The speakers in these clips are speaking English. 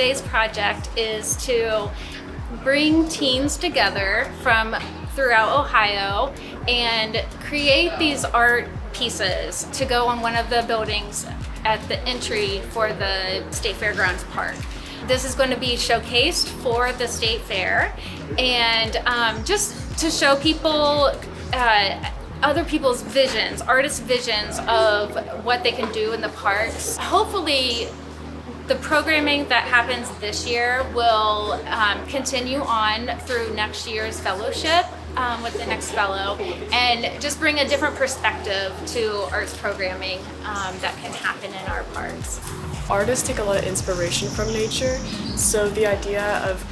today's project is to bring teens together from throughout Ohio and create these art pieces to go on one of the buildings at the entry for the State Fairgrounds Park. This is going to be showcased for the State Fair, and just to show people other people's visions, artists' visions of what they can do in the parks. Hopefully, the programming that happens this year will continue on through next year's fellowship with the next fellow, and just bring a different perspective to arts programming that can happen in our parks. Artists take a lot of inspiration from nature, so the idea of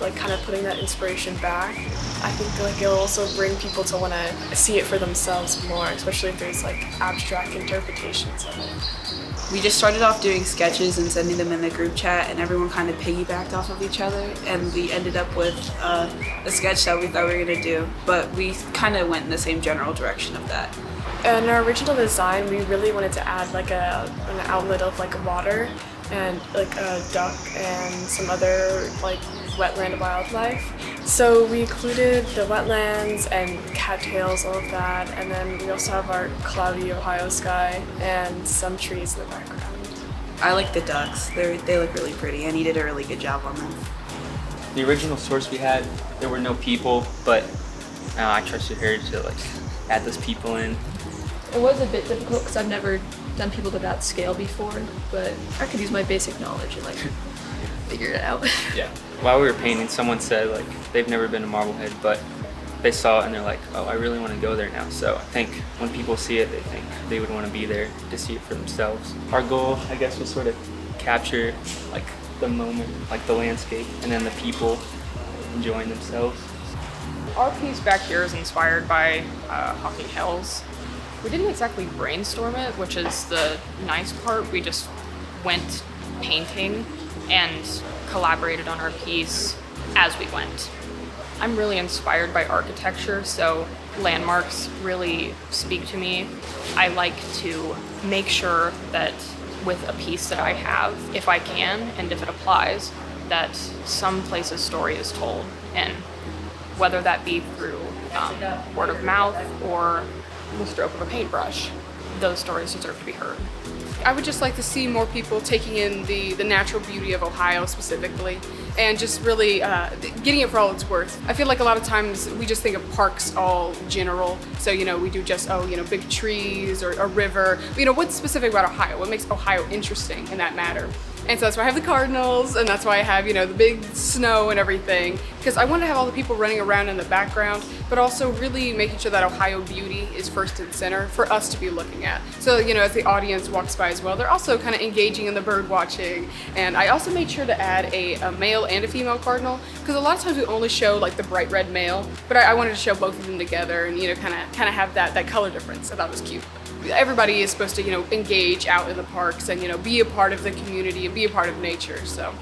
like kind of putting that inspiration back, I think like it'll also bring people to want to see it for themselves more, especially if there's like abstract interpretations of it. We just started off doing sketches and sending them in the group chat, and everyone kind of piggybacked off of each other, and we ended up with a sketch that we thought we were going to do, but we kind of went in the same general direction of that. In our original design, we really wanted to add like an outlet of like water and like a duck and some other like wetland wildlife. So we included the wetlands and cattails, all of that, and then we also have our cloudy Ohio sky and some trees in the background. I like the ducks. They look really pretty, and he did a really good job on them. The original source we had, there were no people, but I trusted her to like add those people in. It was a bit difficult because I've never done people to that scale before, but I could use my basic knowledge and like figure it out. Yeah. While we were painting, someone said like they've never been to Marblehead, but they saw it and they're like, oh, I really want to go there now. So I think when people see it, they think they would want to be there to see it for themselves. Our goal, I guess, was sort of capture like the moment, like the landscape, and then the people enjoying themselves. Our piece back here is inspired by Hocking Hills. We didn't exactly brainstorm it, which is the nice part. We just went painting and collaborated on our piece as we went. I'm really inspired by architecture, so landmarks really speak to me. I like to make sure that with a piece that I have, if I can and if it applies, that some place's story is told, and whether that be through word of mouth or the stroke of a paintbrush, those stories deserve to be heard. I would just like to see more people taking in the natural beauty of Ohio specifically, and just really getting it for all it's worth. I feel like a lot of times we just think of parks all general, so we do just big trees or a river. But, what's specific about Ohio? What makes Ohio interesting in that matter? And so that's why I have the cardinals, and that's why I have, the big snow and everything, because I want to have all the people running around in the background, but also really making sure that Ohio beauty is first and center for us to be looking at. So, as the audience walks by as well, they're also kind of engaging in the bird watching. And I also made sure to add a male and a female cardinal, because a lot of times we only show like the bright red male, but I wanted to show both of them together and, kind of have that color difference. I thought it was cute. Everybody is supposed to, engage out in the parks and, be a part of the community and be a part of nature, so.